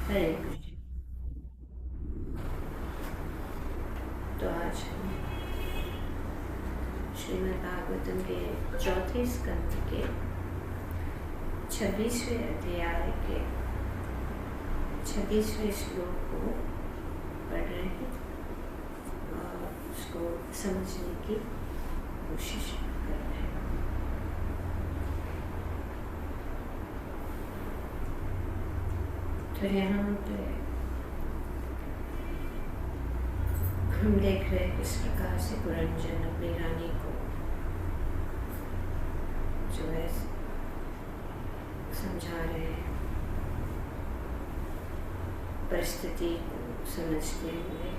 हरे कृष्ण। तो आज हम श्रीमद् भागवतम के चौथे स्कंद के 26वें अध्याय के 26वें श्लोक को पढ़ रहे हैं और उसको समझने की कोशिश कर रहे हैं। तो यहाँ पे हम देख रहे हैं किस प्रकार से पुरंजन अपनी रानी को जो है समझा रहे हैं, परिस्थिति को समझते हुए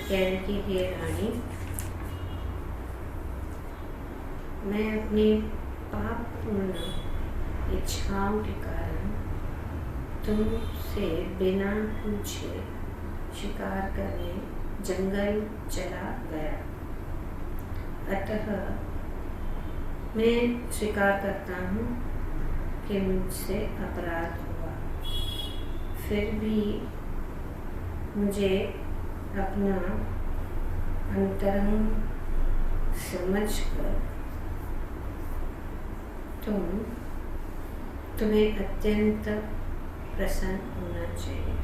कह रहे कि हे रानी, मैं अपनी पापपूर्ण इच्छाओं के कारण तुमसे बिना पूछे शिकार करने जंगल चला गया। अतः मैं स्वीकार करता हूँ कि मुझसे अपराध हुआ, फिर भी मुझे अपना अंतरंग समझकर तुम्हें अत्यंत प्रसन्न होना चाहिए।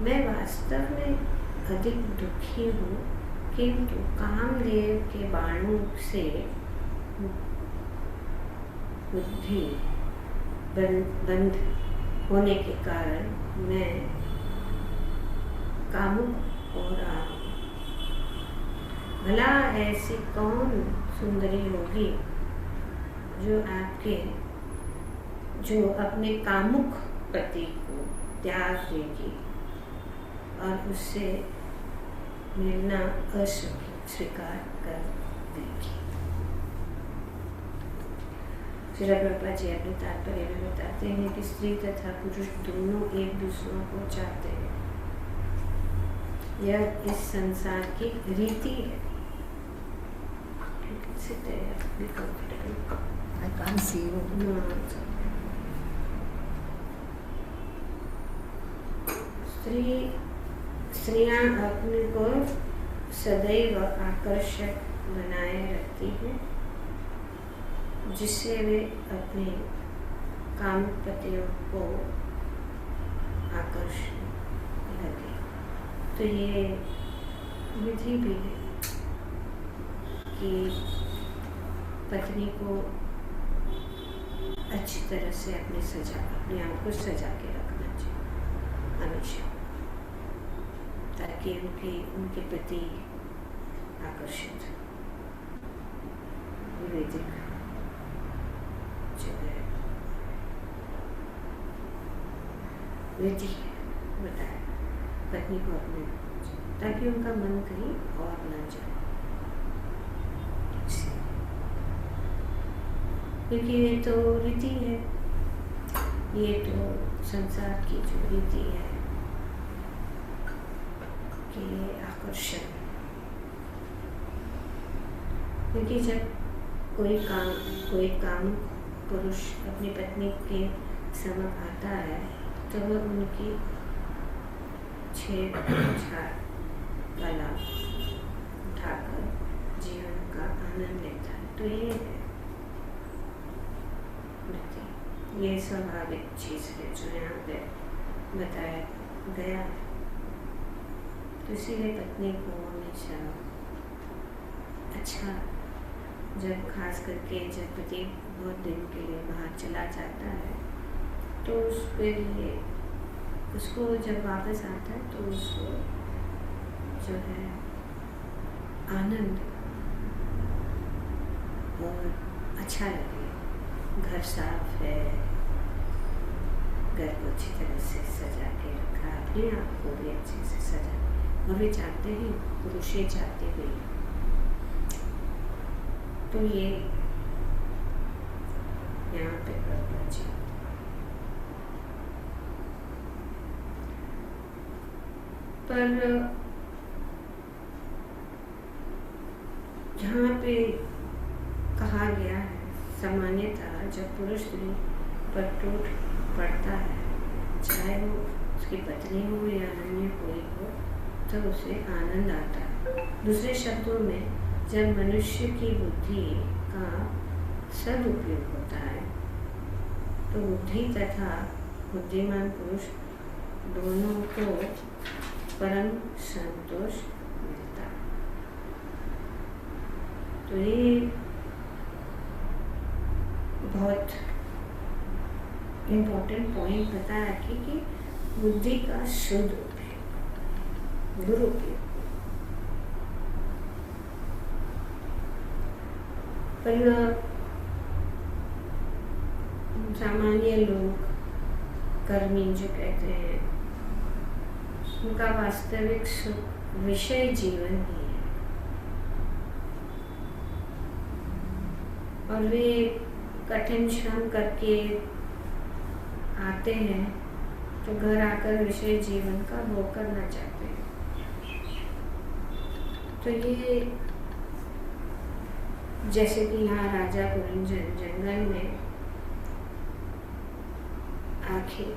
मैं वास्तव में अधिक दुखी हूँ, किंतु कामदेव के बाणों से बुद्धि बंद होने के कारण मैं कामुक हो रहा हूँ। भला ऐसी कौन सुंदरी होगी जो अपने कामुक पति को त्याग देगी और उससे मिलना अस्वीकार कर देगी। श्रील प्रभुपाद जी अपने तात्पर्य में बताते हैं कि स्त्री तथा पुरुष दोनों एक दूसरों को चाहते हैं। यह इस संसार की रीति है। I can't see you. No. स्त्रियां अपने को सदैव आकर्षक बनाए रखती हैं, जिससे वे अपने कामुक पतियों को आकर्षण लगे। तो ये विधि भी है कि पत्नी को अच्छी तरह से अपने आप को सजा के रखना चाहिए हमेशा, ताकि उनके प्रति आकर्षित वैदिक जो है विधि बताए पत्नी को अपने, ताकि उनका मन कहीं और न जाए। क्योंकि ये तो रीति है, ये तो संसार की जो रीति है कि आकर्षण। क्योंकि जब कोई काम पुरुष अपनी पत्नी के समक्ष आता है तो वह उनकी छेड़छाड़ का लाभ उठाकर जीवन का आनंद लेता है। तो ये स्वाभाविक चीज है जो यहाँ पे बताया गया है। तो इसीलिए पत्नी को हमेशा अच्छा, जब खास करके जब पति बहुत दिन के लिए बाहर चला जाता है तो उसके लिए उसको जब वापस आता है तो उसको जो है आनंद और अच्छा लगे। घर साफ है, घर को अच्छी तरह से सजा के रखा, अपने आप को भी अच्छे से सजा, और वे चाहते हैं, पुरुष ये चाहते हुए। तो ये यहाँ पे प्रभुपाद जी पर जहाँ पे कहा गया है सामान्यतः जब पुरुष स्त्री पर टूट पड़ता है उसकी पत्नी हो या अन्य कोई हो, तो उसे आनंद आता है। दूसरे शब्दों में, जब मनुष्य की बुद्धि का सदुपयोग होता है तो बुद्धि तथा बुद्धिमान पुरुष दोनों को परम संतोष मिलता है। तो ये बहुत इम्पोर्टेंट पॉइंट बता रखी कि बुद्धि का शुद्ध उपयोग, दुरुपयोग। पर सामान्य लोग, कर्मी जो कहते हैं, उनका वास्तविक सुख विषय जीवन ही है, और वे कठिन श्रम करके आते हैं तो घर आकर विषय जीवन का भोग करना चाहते हैं। तो ये जैसे कि यहाँ राजा पुरंजन जंगल में आखिर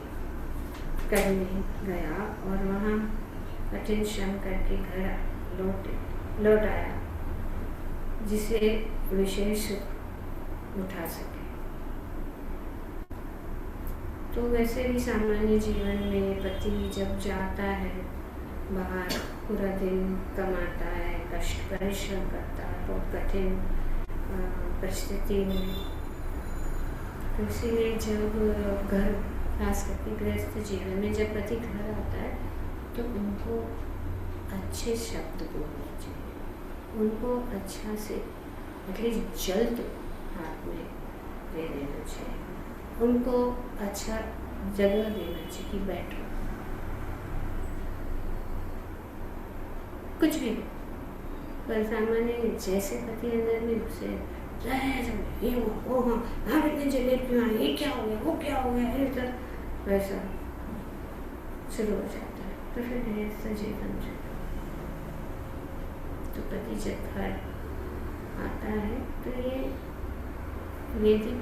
करने गया और वहाँ कठिन श्रम करके घर लौट आया, जिसे विशेष उठा सके। तो वैसे भी सामान्य जीवन में पति जब जाता है बाहर, पूरा दिन कमाता है, कष्ट परिश्रम करता है बहुत कठिन परिस्थिति में, तो इसीलिए जब घर, खास करके गृहस्थ जीवन में जब पति घर आता है तो उनको अच्छे शब्द बोलने चाहिए, उनको अच्छा से एटलीस्ट जल तो हाथ में दे देना चाहिए, उनको अच्छा जगह देना चाहिए कि बैठो, कुछ भी। पर सामान्य जैसे पति अंदर में घुसे, ये हुआ वो हुआ, आप इतने जल्दी क्यों आए, ये क्या हो गया, वो क्या हो गया, इधर वैसा शुरू हो जाता है। तो फिर गृहस्थ जीवन तो पति जब घर आता है तो ये वैदिक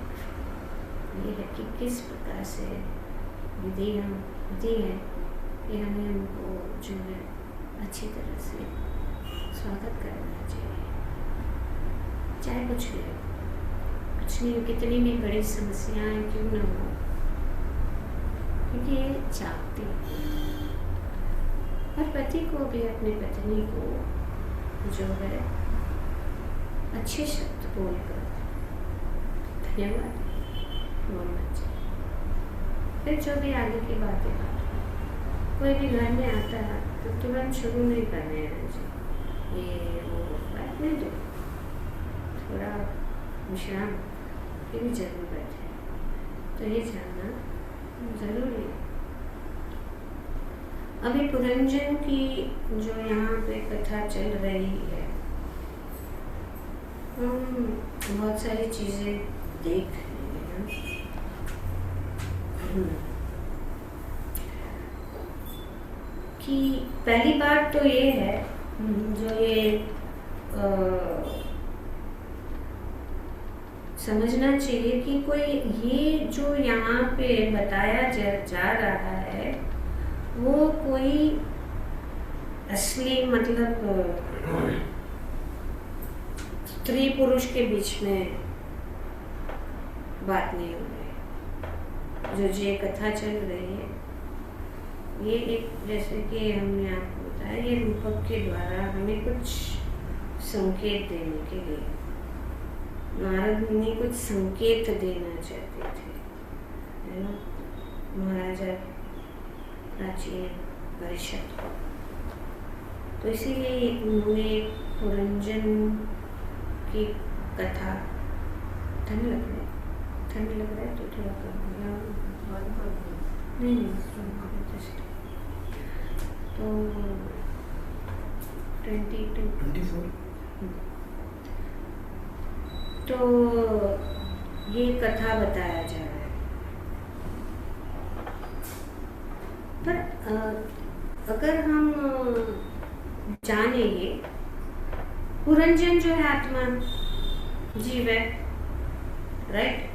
ये है कि किस प्रकार से विधि है कि हमें उनको जो है अच्छी तरह से स्वागत करना चाहिए, चाहे कुछ भी हो, कुछ नहीं, कितनी भी बड़ी समस्याएं क्यों न हो, क्योंकि ये चाहती है। और पति को भी अपनी पत्नी को जो है अच्छे शब्द बोलकर धन्यवाद बोलना चाहिए। फिर जो भी आगे की बातें, कोई भी घर में आता है तो तुरंत शुरू नहीं करने आना चाहिए, ये वो बात नहीं दो, थोड़ा विश्राम की भी जरूरत है। तो ये जानना जरूरी है। अभी पुरंजन की जो यहाँ पे कथा चल रही है, हम बहुत सारी चीजें देख रहे हैं। कि पहली बात तो ये है जो ये समझना चाहिए कि कोई ये जो यहाँ पे बताया जा रहा है वो कोई असली मतलब स्त्री पुरुष के बीच में बात नहीं हो रही। जो ये कथा चल रही है ये एक, जैसे कि हमने आपको बताया, ये रूपक के द्वारा हमें कुछ संकेत देने के लिए, नारद मुनि कुछ संकेत देना चाहते थे, है ना, महाराजा प्राचीन परिषद को। तो इसीलिए उन्होंने पुरंजन की कथा, ठंड लग रहा है तो थोड़ा कम नहीं तो 24 तो ये कथा बताया जा रहा है। पर अगर हम जानेंगे, पुरंजन जो है आत्मा जीव है, राइट।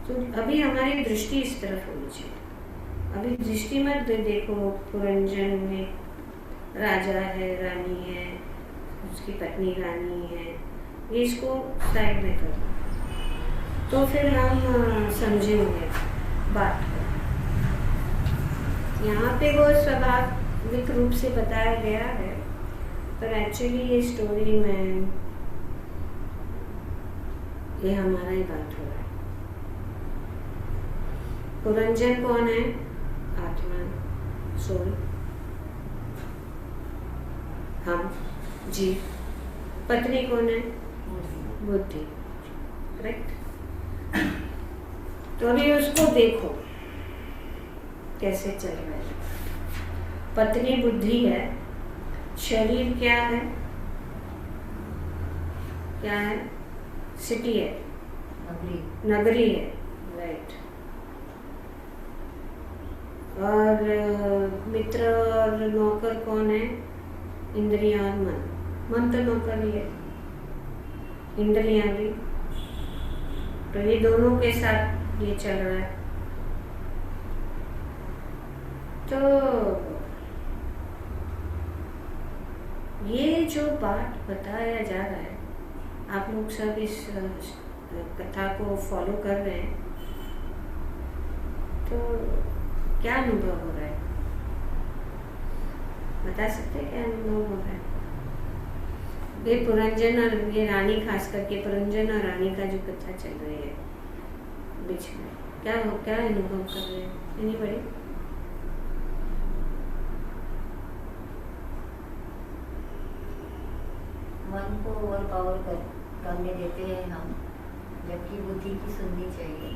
तो अभी हमारी दृष्टि इस तरफ होनी चाहिए। अभी दृष्टि मत देखो, पुरंजन में राजा है, रानी है, उसकी पत्नी रानी है, ये इसको साइड में करो तो फिर हम समझेंगे बात को। यहाँ पे वो स्वाभाविक रूप से बताया गया है, पर एक्चुअली ये स्टोरी में ये हमारा ही बात हो रहा है। पुरंजन कौन है? आत्मा, सोल, हम जीव। पत्नी कौन है? बुद्धि, करेक्ट। तो अभी उसको देखो कैसे चल रहा है। पत्नी बुद्धि है, शरीर क्या है? क्या है? सिटी है, नगरी है, राइट। और मित्र और नौकर कौन है? इंद्रियां और मन। मन तो नौकर ही है, इंद्रियां भी। तो ये दोनों के साथ ये चल रहा है। तो ये जो बात बताया जा रहा है, आप लोग सब इस कथा को फॉलो कर रहे हैं, तो क्या अनुभव हो रहा है? बता सकते हैं क्या अनुभव हो रहा है? ये पुरंजन और ये रानी, खास करके पुरंजन और रानी का जो कथा चल रही है बीच में, क्या अनुभव कर रहे हैं? एनीबॉडी? मन को ओवर पावर करने देते हैं हम, जबकि बुद्धि की सुननी चाहिए।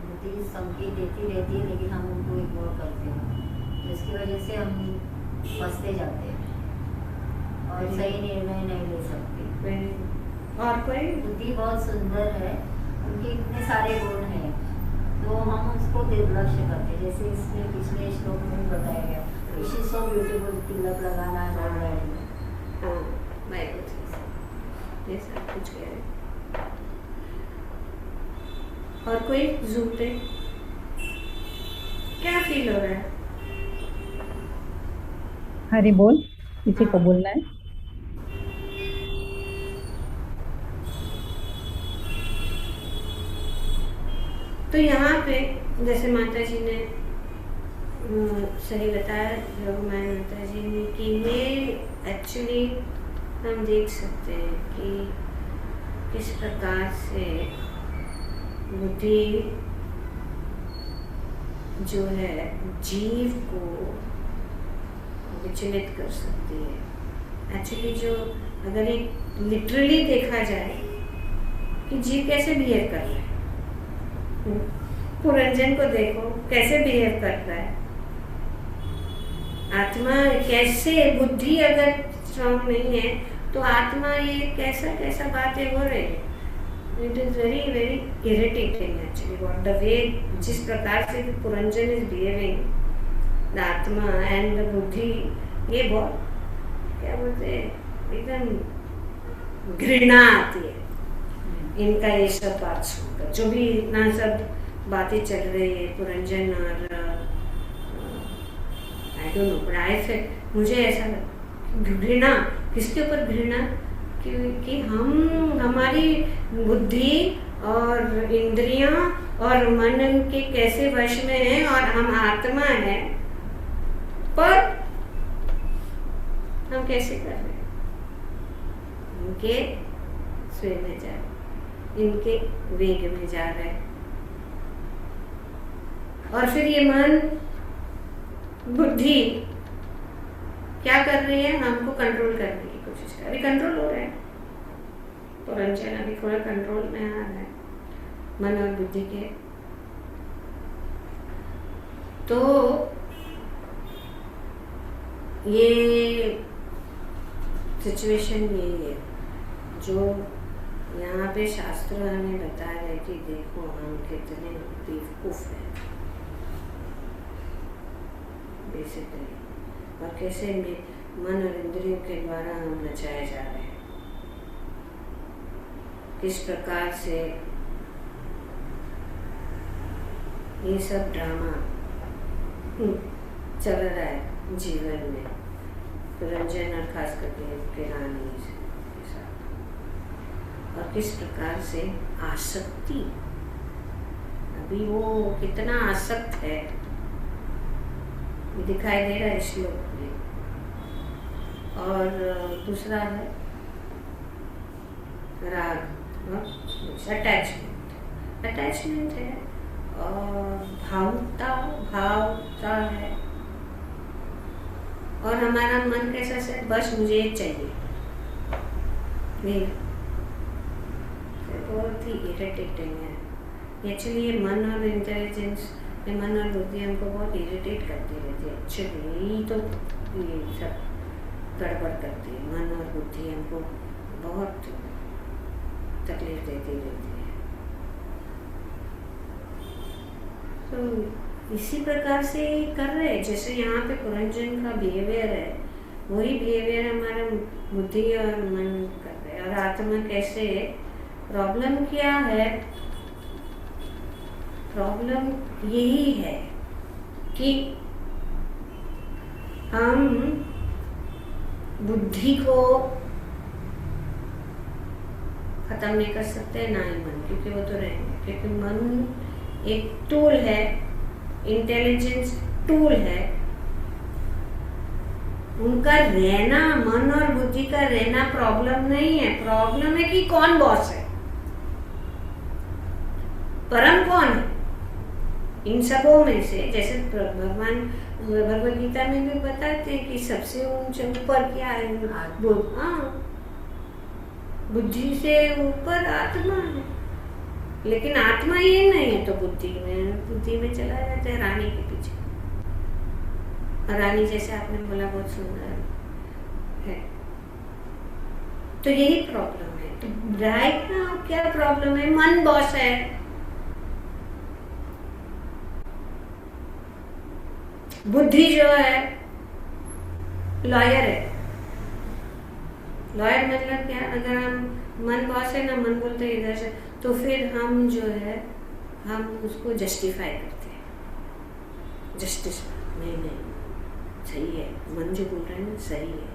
बुद्धि संकेत देती रहती है, लेकिन हम उनको इग्नोर करते हैं, जिसकी वजह से हम फंसते जाते हैं और सही निर्णय नहीं ले सकते। और कोई? बुद्धि बहुत सुंदर है, उनके इतने सारे गुण हैं, तो हम उसको दुर्लक्ष करते हैं। जैसे इसमें पिछले श्लोक में बताया गया, शी इज सो ब्यूटीफुल, तिलक लगाना है। ये सब कुछ कह रहे। और कोई जूम पे क्या फील हो रहा है? हरी बोल, किसी को बोलना है? तो यहाँ पे जैसे माता जी ने सही बताया, योगमाया माता जी ने, कि ये एक्चुअली हम देख सकते हैं कि किस प्रकार से बुद्धि जो है जीव को विचलित कर सकती है। एक्चुअली जो अगर एक लिटरली देखा जाए कि जीव कैसे बिहेव कर रहा है, पुरंजन को देखो कैसे बिहेव कर रहा है, आत्मा कैसे, बुद्धि अगर स्ट्रॉन्ग नहीं है तो आत्मा ये कैसा बातें हो रही है। It is very very irritating actually what the way, जिस प्रकार से पुरंजन इज बिहेविंग, द आत्मा एंड द बुद्धि, ये बहुत क्या बोलते हैं, एकदम घृणा आती है इनका ये सब बात सुनकर। जो भी इतना सब बातें चल रही है पुरंजन और I don't know, but I feel, मुझे ऐसा घृणा, किसके ऊपर घृणा? कि हम, हमारी बुद्धि और इंद्रियां और मन के कैसे वश में हैं और हम आत्मा है, पर हम कैसे कर रहे हैं? इनके स्वे में जा रहे, इनके वेग में जा रहे हैं, और फिर ये मन, बुद्धि क्या कर रही है? हमको कंट्रोल करने की कोशिश कर, अभी कंट्रोल हो रहा है, पुरंजन अभी थोड़ा कंट्रोल में आ रहा है मन और बुद्धि के। तो ये सिचुएशन यही है जो यहाँ पे शास्त्र हमें बता रहे कि देखो हम कितने बेवकूफ हैं बेसिकली, और कैसे मन और इंद्रियों के द्वारा हम नचाए जा रहे हैं, किस प्रकार से ये सब ड्रामा चल रहा है जीवन में पुरंजन और खास करके किरानी के साथ, और किस प्रकार से आसक्ति, अभी वो कितना आसक्त है ये दिखाई दे रहा है श्लोक में। और दूसरा है राग, अटैचमेंट है, और भावता है, और हमारा मन कैसा से बस मुझे ये चाहिए, नहीं, बहुत ही इरिटेटिंग है एक्चुअली। ये मन और इंटेलिजेंस, ये मन और बुद्धि हमको बहुत इरिटेट करती रहती है एक्चुअली, यही तो ये सब गड़बड़ करती है। मन और बुद्धि हमको बहुत तकलीफ देती रहती है। तो इसी प्रकार से कर रहे हैं, जैसे यहाँ पे पुरंजन का बिहेवियर है, वही बिहेवियर हमारा बुद्धि और मन कर रहे हैं। और आत्मा कैसे है, प्रॉब्लम क्या है, प्रॉब्लम यही है कि हम बुद्धि को खत्म नहीं कर सकते, ना ही मन, क्योंकि वो तो रहेंगे, क्योंकि मन एक टूल है, इंटेलिजेंस टूल है। उनका रहना, मन और बुद्धि का रहना प्रॉब्लम नहीं है, प्रॉब्लम है कि कौन बॉस है, परम कौन है इन सबों में से। जैसे भगवान भगवद गीता में भी बताते हैं कि सबसे ऊपर क्या है, बुद्धि से ऊपर आत्मा है, लेकिन आत्मा ये नहीं है, तो बुद्धि में चला जाता है रानी के पीछे। रानी जैसे आपने बोला बहुत सुंदर है, तो यही प्रॉब्लम है। तो राइट नाउ क्या प्रॉब्लम है, मन बॉस है, बुद्धि जो है लॉयर है। लॉयर मतलब क्या, अगर हम मन बॉस है ना, मन बोलते हैं इधर से, तो फिर हम जो है हम उसको जस्टिफाई करते हैं, जस्टिस नहीं सही है, मन जो बोल रहा है ना सही है,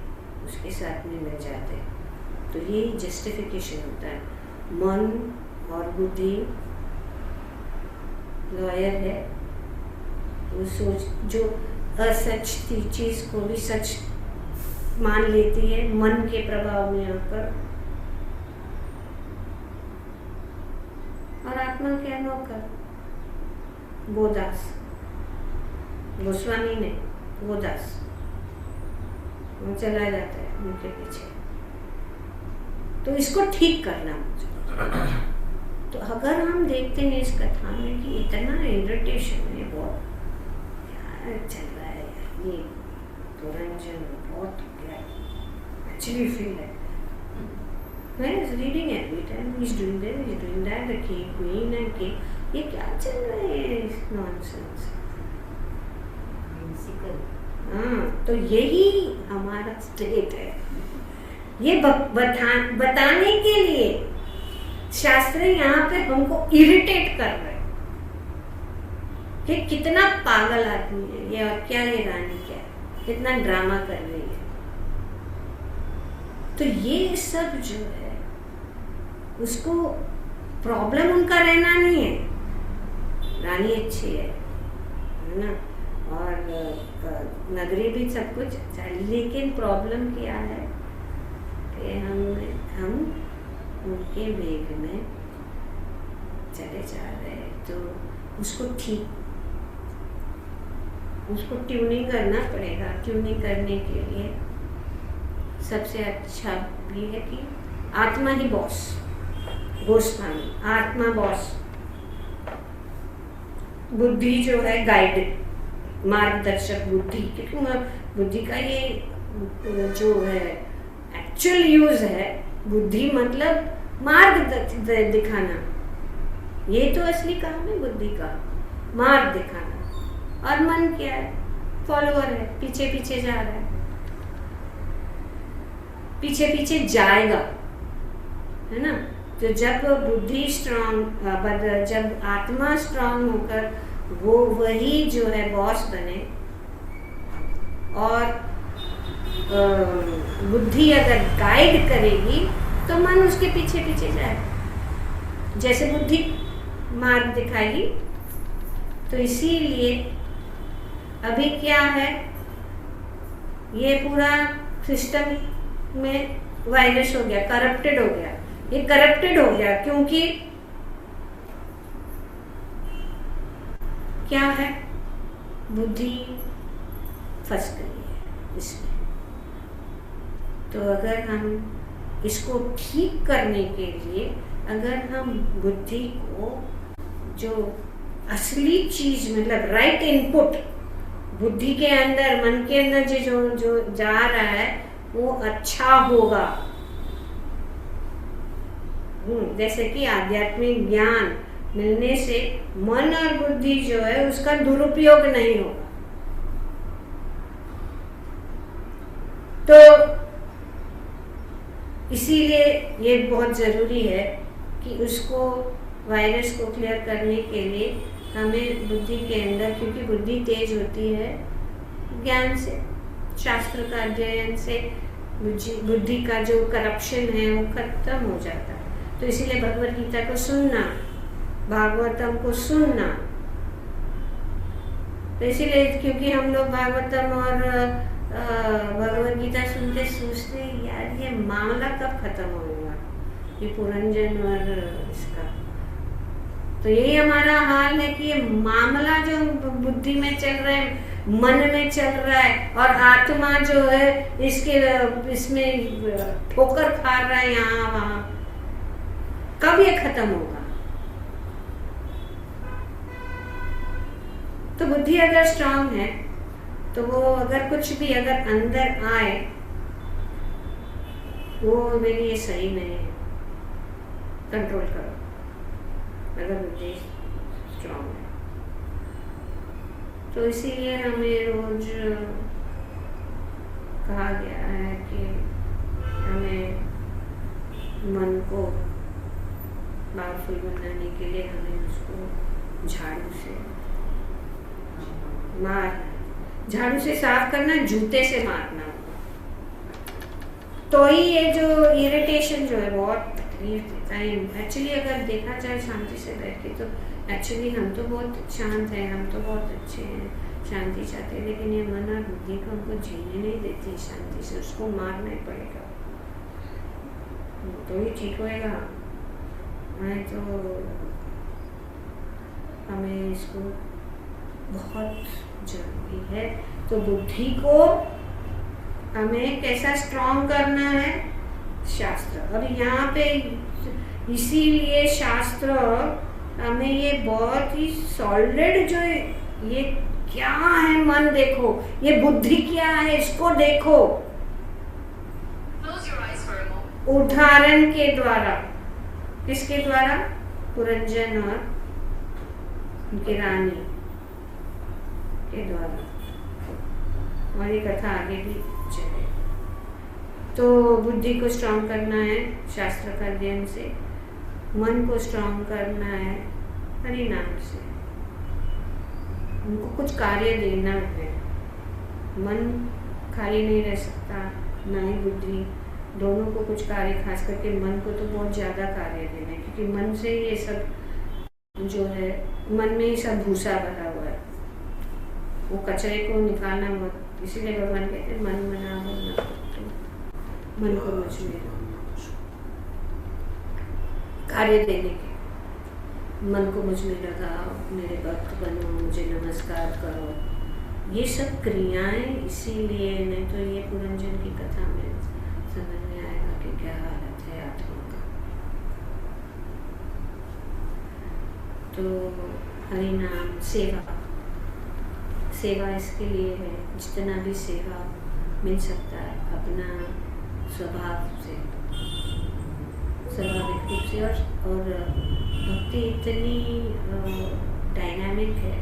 उसके साथ में मिल जाते हैं। तो ये जस्टिफिकेशन होता है। मन और बुद्धि लॉयर है, वो सोच जो असच चीज को भी सच मान लेती है मन के प्रभाव में आकर। और आत्मा क्या नौकर, वो दास, गोस्वामी ने वो दास, वो चला जाता है उनके पीछे। तो इसको ठीक करना मुझे। तो अगर हम देखते हैं इस कथा में कि इतना इरिटेशन है, बहुत क्या चल रहा है ये पुरंजन, बहुत क्या एक्चुअली फील है। When he's reading every time, he's doing this, he's doing that, the king, queen and king, ये क्या चल रहा है नॉनसेंस। हाँ, तो यही हमारा स्टेट है। ये बताने के लिए शास्त्र यहाँ पे हमको इरिटेट कर रहे हैं कि कितना पागल आदमी है ये, और क्या ये रानी क्या है, कितना ड्रामा कर रही है। तो ये सब जो है उसको प्रॉब्लम उनका रहना नहीं है, रानी अच्छी है ना, और नगरी भी सब कुछ अच्छा है, लेकिन प्रॉब्लम क्या है कि हम उनके वेग में चले जा रहे हैं। तो उसको ट्यूनिंग करना पड़ेगा। ट्यूनिंग करने के लिए सबसे अच्छा भी है कि आत्मा ही बॉस, गोस्वामी आत्मा बॉस, बुद्धि जो है गाइड, मार्गदर्शक बुद्धि, क्योंकि बुद्धि का ये जो है एक्चुअल यूज है, बुद्धि मतलब मार्ग दिखाना, ये तो असली काम है बुद्धि का, मार्ग दिखाना। और मन क्या है, फॉलोअर है, पीछे पीछे जा रहा है, पीछे पीछे जाएगा, है ना। तो जब बुद्धि स्ट्रांग, जब आत्मा स्ट्रांग होकर वो वही जो है बॉस बने, और बुद्धि अगर गाइड करेगी तो मन उसके पीछे पीछे जाए, जैसे बुद्धि मार्ग दिखाएगी। तो इसीलिए अभी क्या है, ये पूरा सिस्टम में वायरस हो गया, करप्टेड हो गया। ये करप्टेड हो गया क्योंकि क्या है, बुद्धि फंस गई है इसमें। तो अगर हम इसको ठीक करने के लिए, अगर हम बुद्धि को जो असली चीज, मतलब राइट इनपुट बुद्धि के अंदर, मन के अंदर जो जो जा रहा है वो अच्छा होगा। जैसे कि आध्यात्मिक ज्ञान मिलने से मन और बुद्धि जो है उसका दुरुपयोग नहीं होगा। तो इसीलिए ये बहुत जरूरी है कि उसको, वायरस को क्लियर करने के लिए हमें बुद्धि के अंदर, क्योंकि बुद्धि तेज होती है ज्ञान से, शास्त्र का अध्ययन से बुद्धि का जो करप्शन है वो खत्म हो जाता है। तो इसीलिए भगवत गीता को सुनना, भागवतम को सुनना। तो इसीलिए क्योंकि हम लोग भागवतम और भगवत गीता सुनते सोचते यार ये मामला कब खत्म होगा, ये पुरंजन और इसका। तो यही हमारा हाल है कि ये मामला जो बुद्धि में चल रहा है, मन में चल रहा है, और आत्मा जो है इसमें ठोकर खा रहा है यहाँ वहां, कब ये खत्म होगा। तो बुद्धि अगर स्ट्रांग है तो वो अगर कुछ भी अगर अंदर आए वो मेरे लिए सही नहीं है, कंट्रोल करो अगर बुद्धि स्ट्रांग है। तो इसीलिए हमें रोज कहा गया है कि हमें मन को पावरफुल बनाने के लिए हमें उसको झाड़ू से मारना, झाड़ू से साफ करना, जूते से मारना होगा। तो ही ये जो इरिटेशन जो है बहुत तकलीफ देता है। एक्चुअली अगर देखा जाए शांति से बैठ के, तो एक्चुअली हम तो बहुत शांत हैं, हम तो बहुत अच्छे हैं, शांति चाहते हैं, लेकिन ये मन और बुद्धि को हमको जीने नहीं देती शांति से, उसको मारना ही पड़ेगा तो ही ठीक होएगा। नहीं तो हमें इसको बहुत जरूरी है। तो बुद्धि को हमें कैसा स्ट्रॉन्ग करना है, शास्त्र। और यहाँ पे इसीलिए शास्त्र हमें ये बहुत ही सॉलिड, जो ये क्या है मन देखो, ये बुद्धि क्या है इसको देखो, उदाहरण के द्वारा। किसके द्वारा? पुरंजन और उनकी रानी के द्वारा। और ये कथा आगे भी चले। तो बुद्धि को स्ट्रॉन्ग करना है शास्त्र का अध्ययन से, मन को स्ट्रॉन्ग करना है हरि नाम से, उनको कुछ कार्य देना है। मन खाली नहीं रह सकता, ना ही बुद्धि, दोनों को कुछ कार्य, खास करके मन को तो बहुत ज़्यादा कार्य देना है, क्योंकि मन से ये सब जो है, मन में ही सब भूसा भरा हुआ है, वो कचरे को निकालना बहुत। इसीलिए भगवान कहते हैं मन मना हो, मन को मुझ में कार्य देने के, मन को मुझ में लगाओ, मेरे भक्त बनो, मुझे नमस्कार करो, ये सब क्रियाएं। इसीलिए नहीं तो ये पुरंजन की कथा में समझ में आएगा कि क्या हालत है आत्मा का। तो हरि नाम सेवा, सेवा इसके लिए है, जितना भी सेवा मिल सकता है अपना स्वभाव से, स्वाभाविक रूप से। और भक्ति इतनी डायनामिक है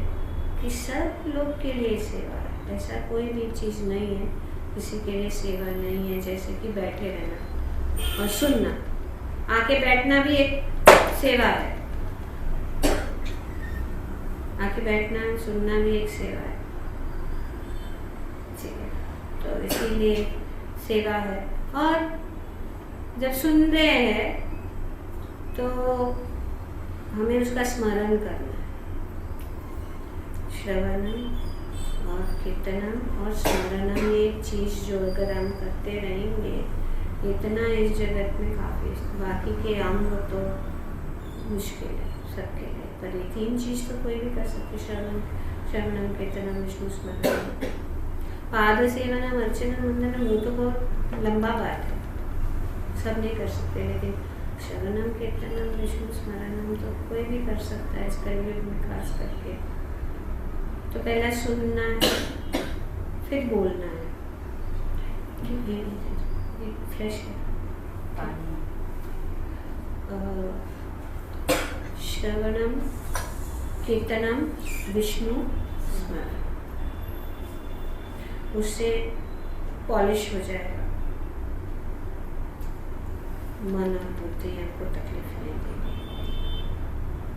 कि सब लोग के लिए सेवा है, ऐसा कोई भी चीज़ नहीं है किसी के लिए सेवा नहीं है। जैसे कि बैठे रहना और सुनना, आके बैठना भी एक सेवा है। आके बैठना सुनना भी एक सेवा है, ठीक है। तो इसीलिए सेवा है। और जब सुन रहे हैं तो हमें उसका स्मरण करना है। श्रवणम और कीर्तनम और स्मरणम, ये एक चीज़ जो अगर हम करते रहेंगे इतना इस जगत में काफ़ी, बाकी के अंग तो मुश्किल है सबके लिए, पर ये 3 चीज़ तो कोई भी कर सकते। श्रवणम कीर्तनम विष्णु स्मरणम। पाद सेवनम अर्चनम वंदनम, वो तो बहुत लंबा बात है, सब नहीं कर सकते, लेकिन श्रवणम कीर्तनम विष्णु स्मरणम तो कोई भी कर सकता है इस कलयुग में खास करके। तो पहला सुनना है, फिर बोलना है। ये फ्रेश है पानी। श्रवणम कीर्तनम विष्णु स्मरण, उससे पॉलिश हो जाएगा, मन और बुद्धि आपको तकलीफ नहीं देगी।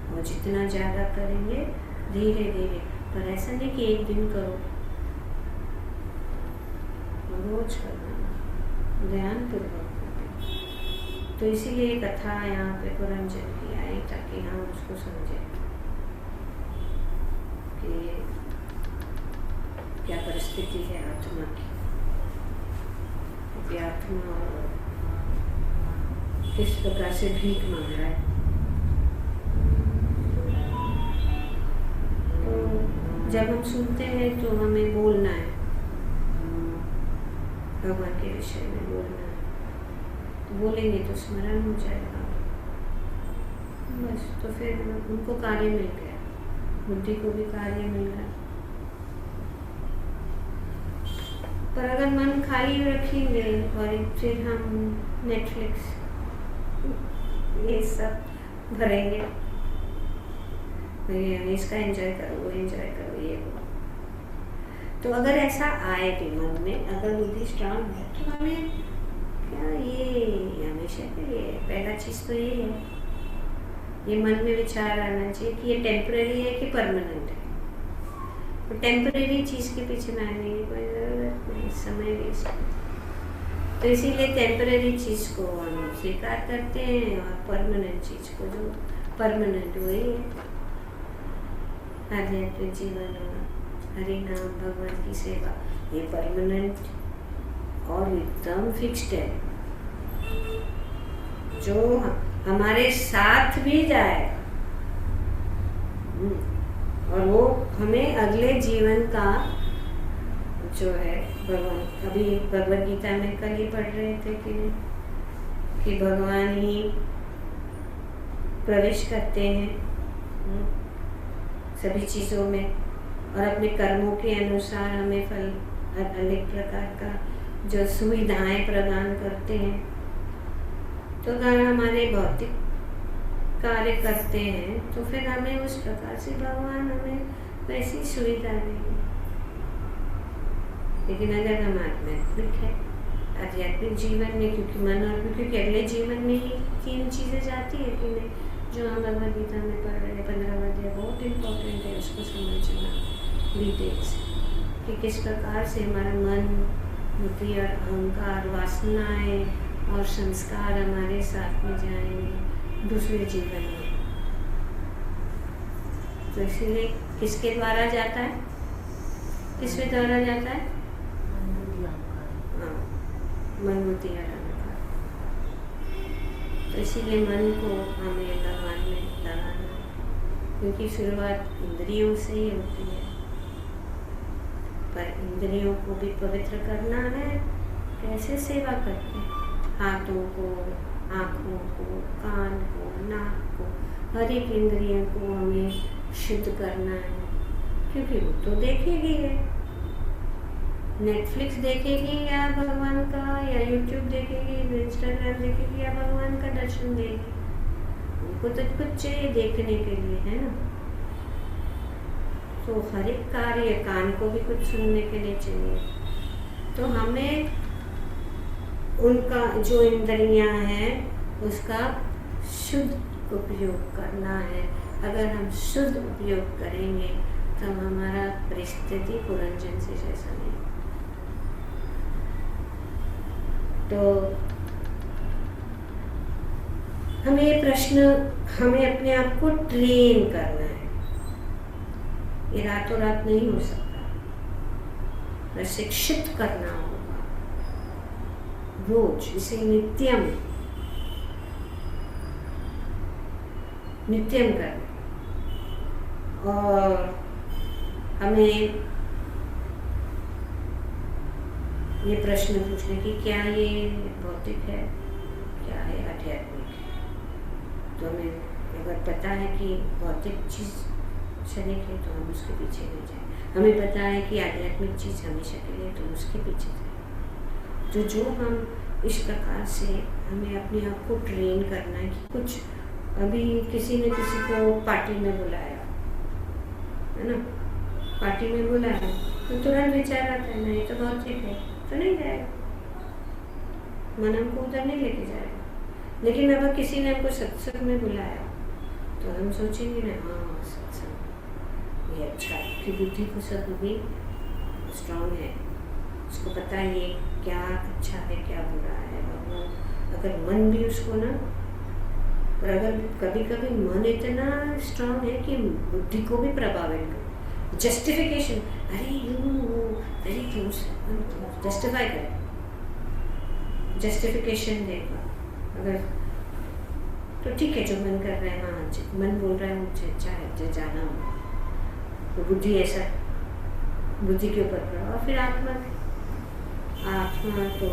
और जितना ज़्यादा करेंगे धीरे धीरे, पर ऐसा नहीं कि एक दिन करो, रोज करना, ध्यान पूर्वक। तो इसीलिए कथा यहाँ पे पुरंजन की आई, ताकि हम उसको समझें कि क्या परिस्थिति है आत्मा की, कि आत्मा किस प्रकार से भीख मांग रहा है। तो जब हम सुनते हैं तो हमें बोलना है, भगवान के विषय में बोलना है। तो बोलेंगे तो स्मरण हो जाएगा, बस। तो फिर उनको कार्य मिल गया, बुद्धि को भी कार्य मिल गया। पर अगर मन खाली रखेंगे और फिर हम नेटफ्लिक्स ये सब भरेंगे, इसका एंजॉय करो, वो एंजॉय करो, ये वो। तो अगर ऐसा आए भी मन में, अगर बुद्धि स्ट्रांग है, तो हमें क्या ये हमेशा के लिए पहला चीज़ तो ये है, ये मन में विचार आना चाहिए कि ये टेम्परेरी है कि परमानेंट है। तो टेम्परेरी चीज़ के पीछे भागने की कोई ज़रूरत नहीं, समय वेस्ट। तो इसीलिए टेम्परेरी चीज़ को हम स्वीकार करते हैं, और परमानेंट चीज़ को, जो परमानेंट वही है आध्यात्मिक जीवन, हरि नाम, भगवान की सेवा, ये परमानेंट और एकदम फिक्स्ड है, जो हमारे साथ भी जाएगा। और वो हमें अगले जीवन का जो है, भगवान, अभी भगवद गीता में कल ही पढ़ रहे थे कि भगवान ही प्रवेश करते हैं सभी चीज़ों में, और अपने कर्मों के अनुसार हमें फल अनेक प्रकार का जो सुविधाएं प्रदान करते हैं। तो अगर हमारे भौतिक कार्य करते हैं तो फिर हमें उस प्रकार से भगवान हमें वैसी सुविधा देंगे। लेकिन अगर हम आध्यात्मिक है, आध्यात्मिक जीवन में, क्योंकि मन और क्योंकि अगले जीवन में ही 3 चीज़ें जाती है कि नहीं, जो हम भगवद गीता में पढ़ रहे हैं 15वां अध्याय, बहुत इम्पोर्टेंट है उसको समझना डिटेल्स, कि किस प्रकार से हमारा मन, बुद्धि और अहंकार, वासनाएं और संस्कार हमारे साथ में जाएंगे दूसरे जीवन में। तो इसीलिए किसके द्वारा जाता है, किसके द्वारा जाता है? मन, बुद्धि और अहंकार। तो इसीलिए मन को हमें भगवान में लगाना, क्योंकि शुरुआत इंद्रियों से ही होती है, पर इंद्रियों को भी पवित्र करना है। कैसे सेवा करते हैं? हाथों को, आँखों को, कान को, नाक को, हर एक इंद्रियों को हमें शुद्ध करना है, क्योंकि वो तो देखेगी है, नेटफ्लिक्स देखेगी या भगवान का, या यूट्यूब देखेगी, इंस्टाग्राम देखेगी या भगवान का दर्शन देगी। उनको तो कुछ चाहिए देखने के लिए, है ना। तो हर एक कार्य, कान को भी कुछ सुनने के लिए चाहिए। तो हमें उनका जो इंद्रियां हैं उसका शुद्ध उपयोग करना है, अगर हम शुद्ध उपयोग करेंगे तो हमारा परिस्थिति पुरंजन से जैसा नहीं। तो हमें ये प्रश्न, हमें अपने आप को ट्रेन करना है। ये रातों रात नहीं हो सकता, प्रशिक्षित करना होगा रोज, इसे नित्यम करना। और हमें ये प्रश्न पूछने की, क्या ये भौतिक है, क्या है आध्यात्मिक है। तो हमें अगर पता है कि भौतिक चीज क्षणिक है तो हम उसके पीछे नहीं जाए। हमें पता है कि आध्यात्मिक चीज हमेशा के लिए, तो उसके पीछे जाए। तो जो हम इस प्रकार से हमें अपने आप को ट्रेन करना है कि कुछ, अभी किसी ने किसी को पार्टी में बुलाया है ना, पार्टी में बुलाया तो तुरंत विचार आता है नहीं तो भौतिक है तो नहीं जाएगा, मन हमको उधर नहीं लेके जाएगा। लेकिन अगर किसी ने हमको सत्संग में बुलाया तो हम सोचेंगे ना, हाँ सत्संग ये अच्छा है, कि बुद्धि को सब भी स्ट्रांग है, उसको पता है ये क्या अच्छा है क्या बुरा है। और अगर मन भी उसको ना, और अगर कभी कभी मन इतना स्ट्रांग है कि बुद्धि को भी प्रभावित करे, जस्टिफिकेशन, अरे यू वेरी क्लोज, जस्टिफाई करे, जस्टिफिकेशन देगा। अगर तो ठीक है, जो मन कर रहा है, हाँ मन बोल रहा है मुझे अच्छा है, जो जाना हो, तो बुद्धि ऐसा, बुद्धि के ऊपर प्रभाव। फिर आत्मा तो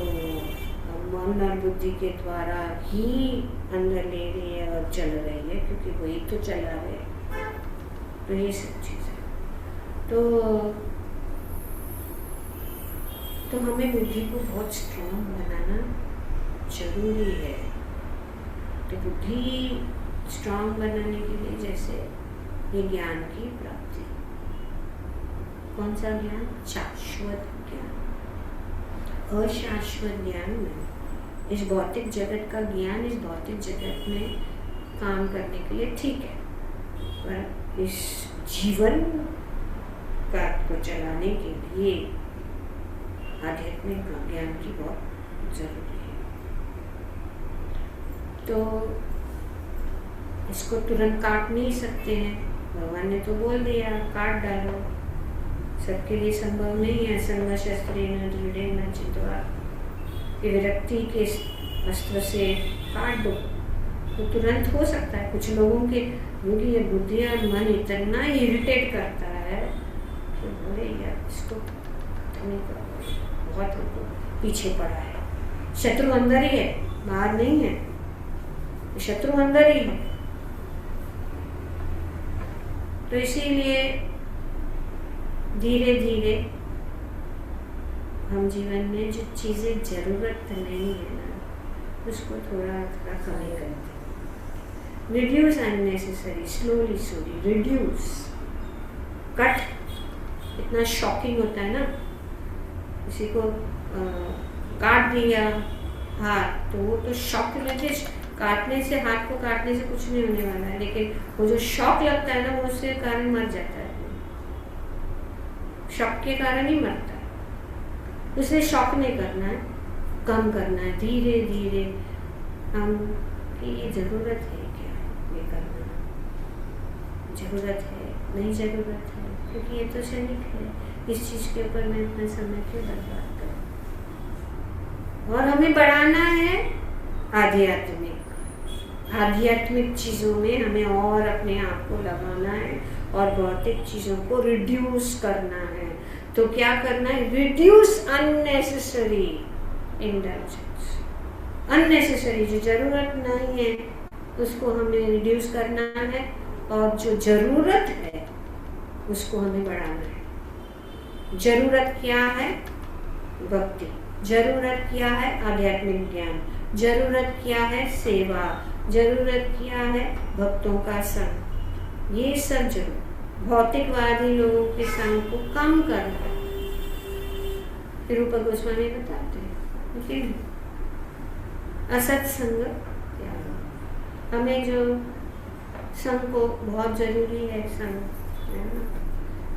मन और बुद्धि के द्वारा ही अंदर ले रही है और चल रही है, क्योंकि वही तो चला रहे है। तो ये सब चीज़ है। तो हमें बुद्धि को बहुत स्ट्रॉन्ग बनाना जरूरी है। तो बुद्धि स्ट्रॉन्ग बनाने के लिए जैसे ये ज्ञान की प्राप्ति, कौन सा ज्ञान? शाश्वत ज्ञान। अशाश्वत ज्ञान में, इस भौतिक जगत का ज्ञान इस भौतिक जगत में काम करने के लिए ठीक है, पर इस जीवन का को चलाने के लिए आध्यात्मिक ज्ञान की बहुत जरूरी है। तो इसको तुरंत काट नहीं सकते हैं, भगवान ने तो बोल दिया काट डालो, सबके लिए संभव नहीं है। संग शस्त्रेण दृढ़ेन चित्वा, कि विरक्ति के अस्त्र से काट दो तो तुरंत हो सकता है। कुछ लोगों के क्योंकि ये बुद्धि और मन इतना इरिटेट करता है कि बोले यार इसको नहीं करो, बहुत हमको पीछे पड़ा है। शत्रु अंदर ही है, बाहर नहीं है, शत्रु अंदर ही है। तो इसीलिए धीरे धीरे हम जीवन में जो चीज़ें जरूरत नहीं है ना, उसको थोड़ा थोड़ा कमी करते हैं। Reduce unnecessary, slowly reduce, cut. इतना शॉकिंग होता है ना, किसी को काट दिया हाथ, तो वो तो शॉक लगे, काटने से, हाथ को काटने से कुछ नहीं होने वाला है, लेकिन वो जो शॉक लगता है ना, वो उसके कारण मर जाता है, शॉक के कारण ही मरता है। इसलिए शॉक नहीं करना है, कम करना है धीरे धीरे। हम कि ये जरूरत है क्या, ये करना जरूरत है, नहीं जरूरत है, क्योंकि ये तो क्षणिक है, इस चीज के ऊपर मैं अपना समय क्यों बर्बाद करूं। और हमें बढ़ाना है आध्यात्मिक चीजों में, हमें और अपने आप को लगाना है और भौतिक चीजों को रिड्यूस करना है। तो क्या करना है? Reduce unnecessary indulgence. अननेसेसरी, जो जरूरत नहीं है उसको हमें रिड्यूस करना है, और जो जरूरत है उसको हमें बढ़ाना है। जरूरत क्या है? भक्ति। जरूरत क्या है? आध्यात्मिक ज्ञान। जरूरत क्या है? सेवा। जरूरत क्या है? भक्तों का संग। ये सब जरूरत भौतिकवादी लोगों के संग को कम करना है। फिर रूपा गोस्वामी बताते हैं, लेकिन असत्संग त्याग। हमें जो संघ को बहुत ज़रूरी है, संघ, है ना।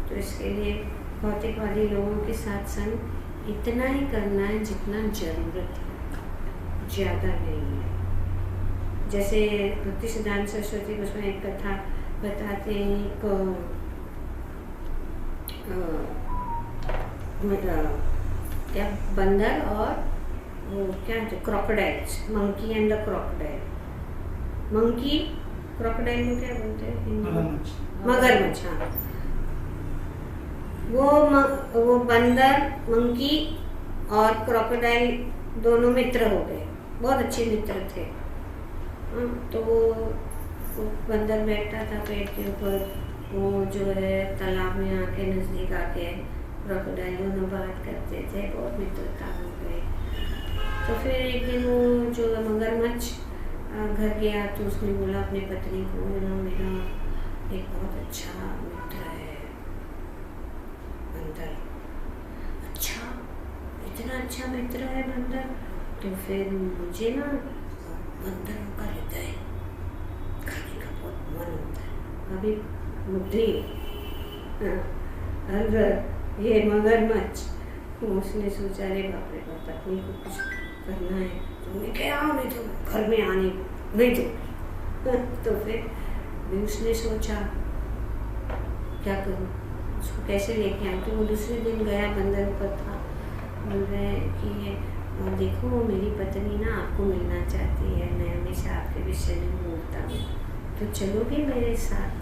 तो इसके लिए भौतिकवादी लोगों के साथ संग इतना ही करना है जितना ज़रूरत है, ज़्यादा नहीं है। जैसे भक्ति सिद्धांत सरस्वती उसमें एक कथा बताते हैं क्या, बंदर और वो क्या है, crocodiles, monkey and the crocodile. Monkey crocodile को क्या बोलते हैं हिंदी में? मगरमच्छ। हाँ, वो बंदर, मंकी और क्रोकोडाइल दोनों मित्र हो गए, बहुत अच्छे मित्र थे। तो वो बंदर बैठा था पेड़ के ऊपर, वो जो है तालाब में आके नज़दीक आके क्रोकोडाइल दोनों बात करते थे, बहुत मित्रता हो गई। तो फिर एक दिन वो जो मगरमच्छ घर गया तो उसने बोला अपनी पत्नी को, मेरा एक बहुत अच्छा मित्र है बंदर। अच्छा, इतना अच्छा मित्र है बंदर, तो फिर मुझे ना बंदर का हृदय खाने का बहुत मन होता है। अभी बुद्धि और ये मगरमच्छ, उसने सोचा अरे बाप रे बाप, पत्नी को कुछ करना है तो मैं क्या, नहीं तो घर में आने नहीं तो फिर उसने सोचा क्या करूँ, उसको कैसे लेके आऊँ। तो वो दूसरे दिन गया, बंदर ऊपर था, बोल रहे कि देखो मेरी पत्नी ना आपको मिलना चाहती है, मैं हमेशा आपके विषय में बोलता हूँ, तो चलोगे मेरे साथ?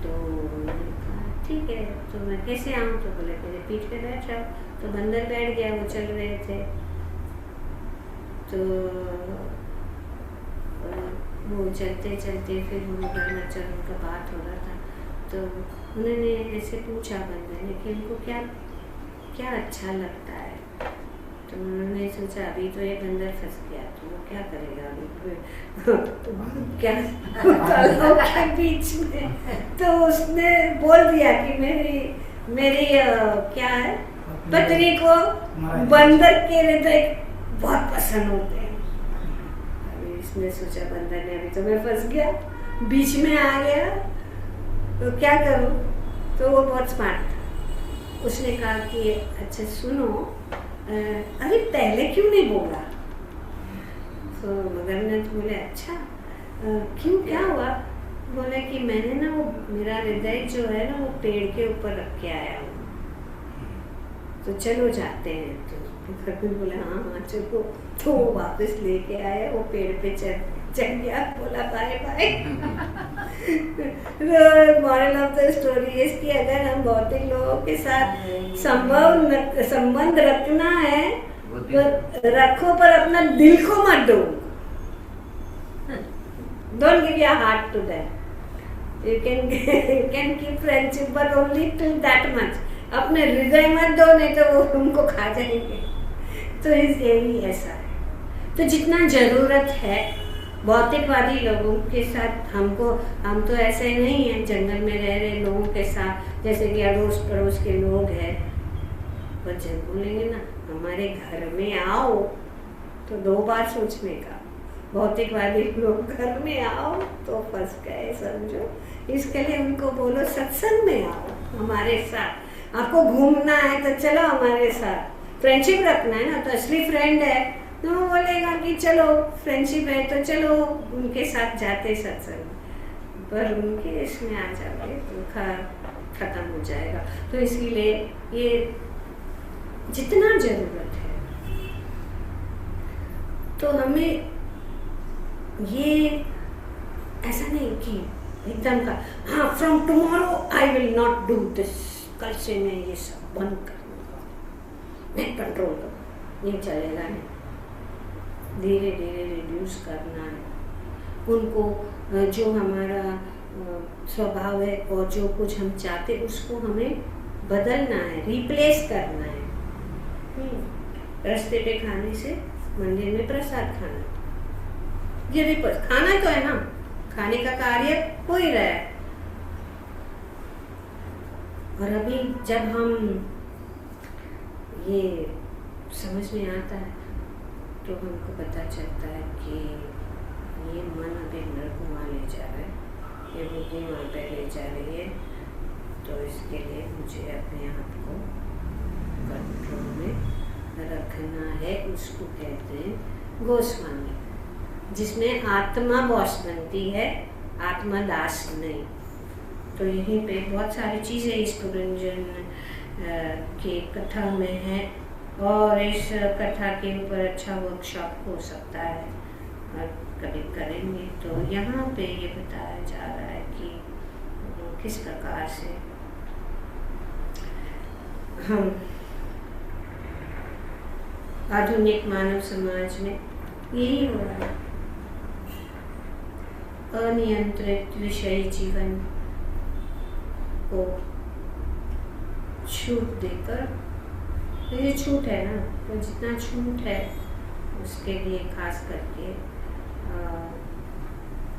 तो मैंने कहा ठीक है, तो मैं कैसे आऊँ? तो बोले मेरे पीठ पे बैठ जाओ। तो बंदर बैठ गया, वो चल रहे थे। तो वो चलते चलते फिर वो मगरमच्छ और उनका बात हो रहा था, तो उन्होंने ऐसे पूछा बंदर ने कि उनको क्या क्या अच्छा लगता है। तो उन्होंने सोचा अभी तो ये बंदर फंस गया, तो वो क्या करेगा अभी क्या तालाब के बीच में। तो उसने बोल दिया कि मेरी क्या है, पत्नी को बंदर के हृदय बहुत पसंद होते हैं। अभी इसने सोचा बंदर ने अभी तो मैं फंस गया, बीच में आ गया, तो क्या करूं। तो वो बहुत स्मार्ट था, उसने कहा कि अच्छा सुनो, अरे पहले क्यों नहीं बोला? तो मगरमच्छ बोले अच्छा क्यों, क्या हुआ? बोले कि मैंने ना वो मेरा हृदय जो है ना वो पेड़ के ऊपर रख के आया हूँ, तो चलो जाते हैं। तो खरगोश बोला हाँ हाँ चलो। तो वो वापस लेके आया, वो पेड़ पे चढ़ गया, बोला bye bye. Moral of the story is कि अगर हम भौतिक लोगों के साथ संबंध रखना है तो रखो, पर अपना दिल को मत दो। Don't give your heart to them. You can keep friendship but only till that much. अपने हृदय मत दो, नहीं तो वो तुमको खा जाएंगे। तो यही ऐसा है। तो जितना जरूरत है भौतिकवादी लोगों के साथ, हम तो ऐसे नहीं है जंगल में रह रहे लोगों के साथ, जैसे कि अड़ोस पड़ोस के लोग हैं, पर जब बोलेंगे ना हमारे घर में आओ, तो 2 बार सोचने का। भौतिकवादी लोग घर में आओ तो फंस गए समझो। इसके लिए उनको बोलो सत्संग में आओ हमारे साथ, आपको घूमना है तो चलो हमारे साथ, फ्रेंडशिप रखना है ना, तो असली फ्रेंड है तो वो बोलेगा कि चलो फ्रेंडशिप है तो चलो उनके साथ जाते सत्संग, पर उनके इसमें आ जाओगे तो खत्म हो जाएगा। तो इसीलिए ये जितना जरूरत है, तो हमें ये ऐसा नहीं कि एकदम का हाँ from tomorrow I will not do this, कल से मैं ये सब बंद कर दूंगा, मैं कंट्रोल करूँ, ये चलेगा नहीं। धीरे धीरे रिड्यूस करना है उनको, जो हमारा स्वभाव है और जो कुछ हम चाहते उसको हमें बदलना है, रिप्लेस करना है। रास्ते पे खाने से मंदिर में प्रसाद खाना, ये भी खाना तो है ना, खाने का कार्य हो ही रहा है। और अभी जब हम ये समझ में आता है तो हमको पता चलता है कि ये मन अभी नरक वहाँ ले जा रहा है, ये बुद्धि वहाँ पे ले जा रही है। तो इसके लिए मुझे अपने आप को कंट्रोल में रखना है। उसको कहते हैं गोस्वामी, जिसमें आत्मा बॉस बनती है, आत्मा दास नहीं। तो यहीं पे बहुत सारी चीज़ें इस पुरंजन के कथा में है, और इस कथा के ऊपर अच्छा वर्कशॉप हो सकता है और कभी करेंगे। तो यहाँ पे ये बताया जा रहा है कि किस प्रकार से हम आधुनिक मानव समाज में यही हो रहा है, अनियंत्रित विषय जीवन को छूट देकर, तो ये छूट है ना, तो जितना छूट है उसके लिए खास करके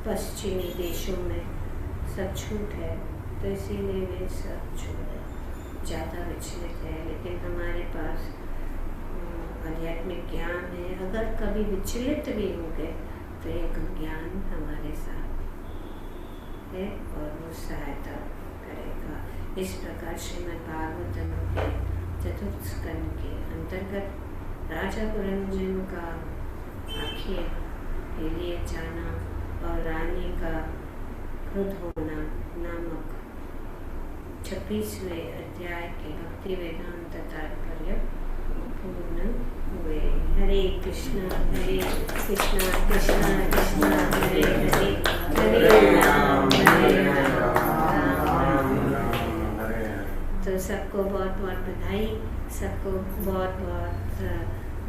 पश्चिमी देशों में सब छूट है, तो इसीलिए वे सब ज़्यादा विचलित है। लेकिन हमारे पास आध्यात्मिक ज्ञान है, अगर कभी विचलित भी हो गए तो एक ज्ञान हमारे साथ है और वो सहायता करेगा। इस प्रकार श्रीमद् भागवतम के चतुर्थ स्कंद के अंतर्गत राजा पुरंजन का आखिर के लिए जाना और रानी का क्रुद्ध होना नामक 26वें अध्याय के भक्ति वेदांत तात्पर्य पूर्ण हुए। हरे कृष्णा कृष्णा कृष्णा हरे हरे, हरे राम राम राम। तो सबको बहुत बहुत बधाई, सबको बहुत बहुत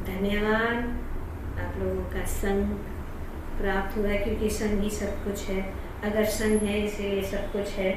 धन्यवाद। आप लोगों का संग प्राप्त हुआ, क्योंकि संग ही सब कुछ है। अगर संग है इसलिए सब कुछ है।